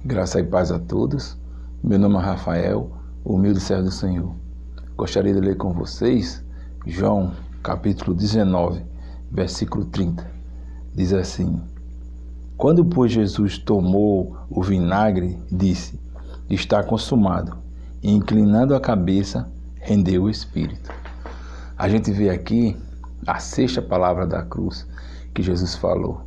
Graça e paz a todos. Meu nome é Rafael, humilde servo do Senhor. Gostaria de ler com vocês João, capítulo 19, versículo 30. Diz assim: Quando, pois, Jesus tomou o vinagre, disse: Está consumado. E, inclinando a cabeça, rendeu o Espírito. A gente vê aqui a sexta palavra da cruz que Jesus falou.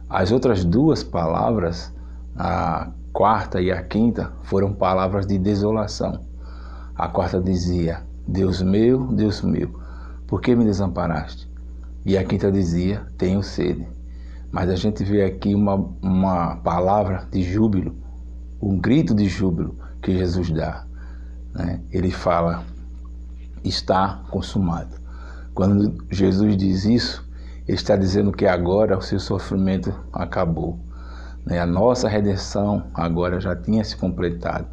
As outras duas palavras, a quarta e a quinta, foram palavras de desolação. A quarta dizia: Deus meu, por que me desamparaste? E a quinta dizia: tenho sede. Mas a gente vê aqui uma palavra de júbilo, um grito de júbilo que Jesus dá, né? Ele fala: está consumado. Quando Jesus diz isso, ele está dizendo que agora o seu sofrimento acabou. A nossa redenção agora já tinha se completado.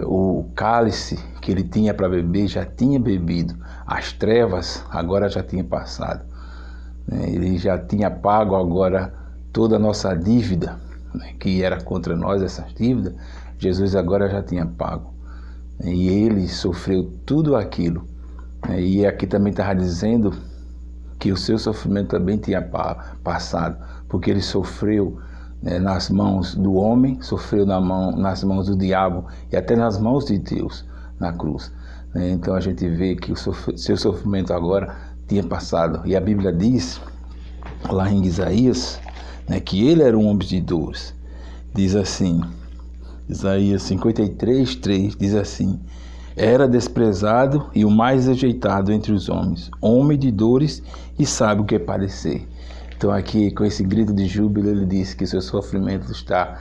O cálice que ele tinha para beber já tinha bebido. As trevas agora já tinham passado. Ele já tinha pago agora toda a nossa dívida, que era contra nós, essas dívidas. Jesus agora já tinha pago. E ele sofreu tudo aquilo. E aqui também estava dizendo que o seu sofrimento também tinha passado, porque ele sofreu nas mãos do homem, sofreu nas mãos do diabo e até nas mãos de Deus na cruz. Então a gente vê que o seu sofrimento agora tinha passado. E a Bíblia diz, lá em Isaías, que ele era um homem de dores. Diz assim, Isaías 53:3 diz assim: era desprezado e o mais rejeitado entre os homens, homem de dores e sabe o que é padecer. Então aqui, com esse grito de júbilo, ele diz que seu sofrimento está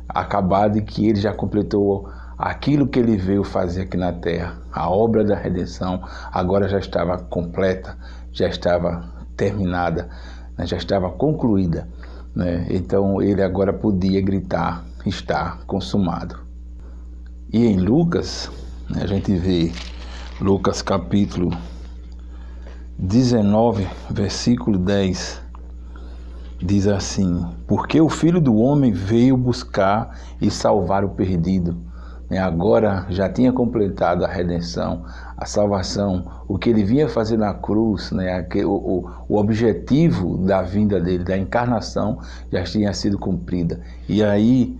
acabado e que ele já completou aquilo que ele veio fazer aqui na terra. A obra da redenção agora já estava completa, já estava terminada, já estava concluída. Então ele agora podia gritar: está consumado. E em Lucas, a gente vê Lucas capítulo 19, versículo 10, diz assim: porque o Filho do Homem veio buscar e salvar o perdido. Agora já tinha completado a redenção, a salvação, o que ele vinha fazer na cruz, o objetivo da vinda dele, da encarnação, já tinha sido cumprida. E aí,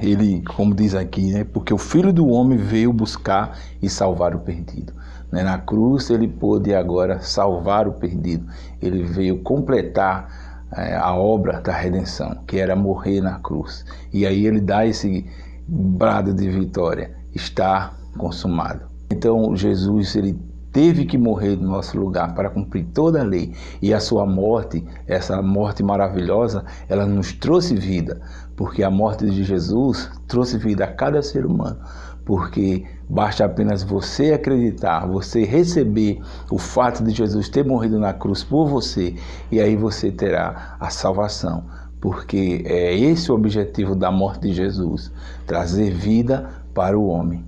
ele, como diz aqui, porque o Filho do Homem veio buscar e salvar o perdido. Na cruz ele pôde agora salvar o perdido. Ele veio completar a obra da redenção, que era morrer na cruz. E aí ele dá esse brado de vitória: está consumado. Então Jesus, ele teve que morrer no nosso lugar para cumprir toda a lei. E a sua morte, essa morte maravilhosa, ela nos trouxe vida, porque a morte de Jesus trouxe vida a cada ser humano. Porque basta apenas você acreditar, você receber o fato de Jesus ter morrido na cruz por você, e aí você terá a salvação. Porque é esse o objetivo da morte de Jesus: trazer vida para o homem.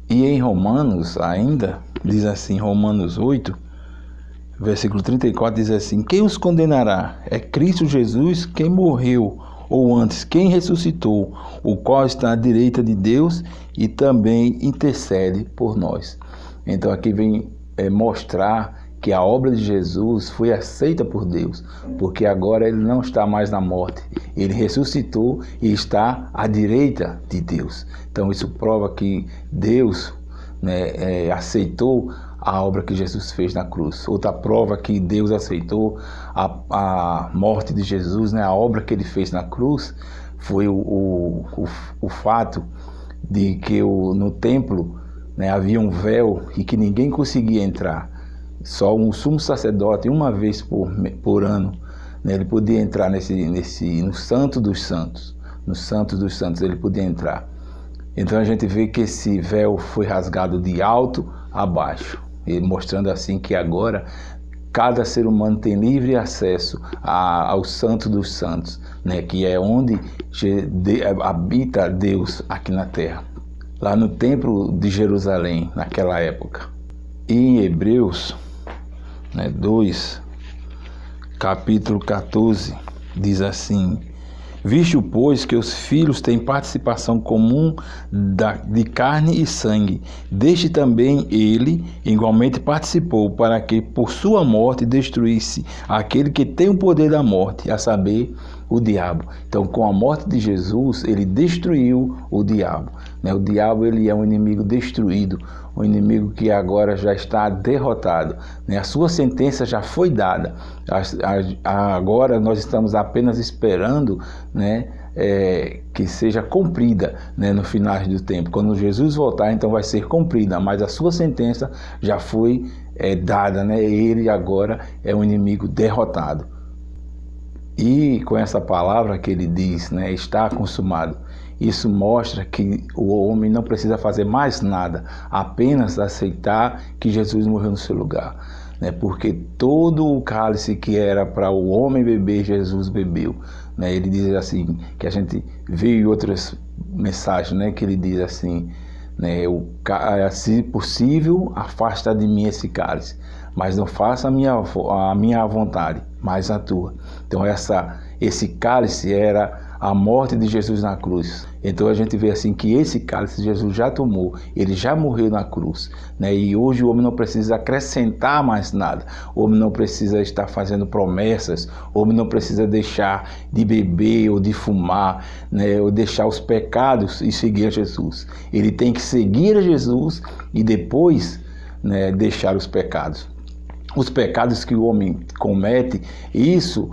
E em Romanos ainda, diz assim, Romanos 8, versículo 34, diz assim: quem os condenará? É Cristo Jesus quem morreu, ou antes, quem ressuscitou, o qual está à direita de Deus e também intercede por nós. Então aqui vem mostrar que a obra de Jesus foi aceita por Deus, porque agora ele não está mais na morte, ele ressuscitou e está à direita de Deus. Então isso prova que Deus aceitou a obra que Jesus fez na cruz. Outra prova que Deus aceitou a morte de Jesus, a obra que ele fez na cruz, foi o fato de que no templo havia um véu e que ninguém conseguia entrar. Só um sumo sacerdote, uma vez por ano, ele podia entrar no Santo dos Santos. No Santo dos Santos ele podia entrar. Então a gente vê que esse véu foi rasgado de alto a baixo, mostrando assim que agora cada ser humano tem livre acesso ao Santo dos Santos, que é onde habita Deus aqui na terra, lá no Templo de Jerusalém, naquela época. E em Hebreus 2, capítulo 14, diz assim: Visto, pois, que os filhos têm participação comum de carne e sangue, deste também ele igualmente participou, para que por sua morte destruísse aquele que tem o poder da morte, a saber, o diabo. Então, com a morte de Jesus, ele destruiu o diabo. O diabo, ele é um inimigo destruído, um inimigo que agora já está derrotado. A sua sentença já foi dada. Agora nós estamos apenas esperando, que seja cumprida, no final do tempo. Quando Jesus voltar, então vai ser cumprida, mas a sua sentença já foi dada. Ele agora é um inimigo derrotado. E com essa palavra que ele diz, está consumado, isso mostra que o homem não precisa fazer mais nada, apenas aceitar que Jesus morreu no seu lugar. Porque todo o cálice que era para o homem beber, Jesus bebeu. Ele diz assim, que a gente vê em outras mensagens, que ele diz assim, se possível, afasta de mim esse cálice, mas não faça a minha vontade, mas a tua. Então esse cálice era a morte de Jesus na cruz. Então a gente vê assim que esse cálice Jesus já tomou, ele já morreu na cruz. E hoje o homem não precisa acrescentar mais nada, o homem não precisa estar fazendo promessas, o homem não precisa deixar de beber ou de fumar, ou deixar os pecados e seguir a Jesus. Ele tem que seguir a Jesus e depois deixar os pecados. Os pecados que o homem comete, isso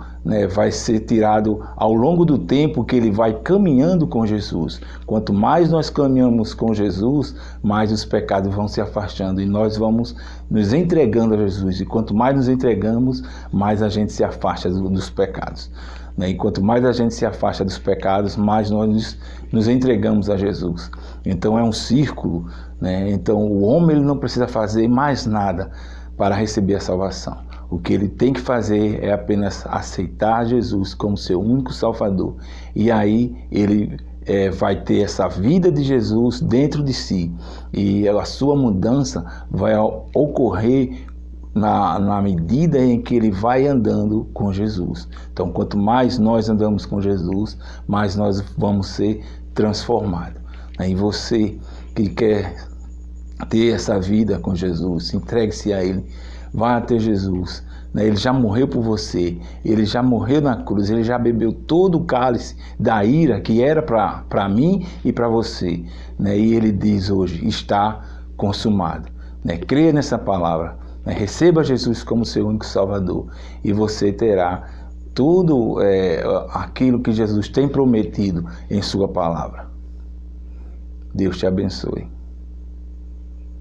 vai ser tirado ao longo do tempo que ele vai caminhando com Jesus. Quanto mais nós caminhamos com Jesus, mais os pecados vão se afastando e nós vamos nos entregando a Jesus. E quanto mais nos entregamos, mais a gente se afasta dos pecados. E quanto mais a gente se afasta dos pecados, mais nós nos entregamos a Jesus. Então é um círculo. Então o homem ele não precisa fazer mais nada para receber a salvação. O que ele tem que fazer é apenas aceitar Jesus como seu único Salvador. E aí ele vai ter essa vida de Jesus dentro de si. E a sua mudança vai ocorrer na medida em que ele vai andando com Jesus. Então, quanto mais nós andamos com Jesus, mais nós vamos ser transformados. E você que quer ter essa vida com Jesus, entregue-se a Ele, vá até Jesus. Ele já morreu por você, Ele já morreu na cruz, Ele já bebeu todo o cálice da ira que era para mim e para você. E Ele diz hoje, está consumado. Creia nessa palavra, receba Jesus como seu único Salvador e você terá tudo aquilo que Jesus tem prometido em sua palavra. Deus te abençoe.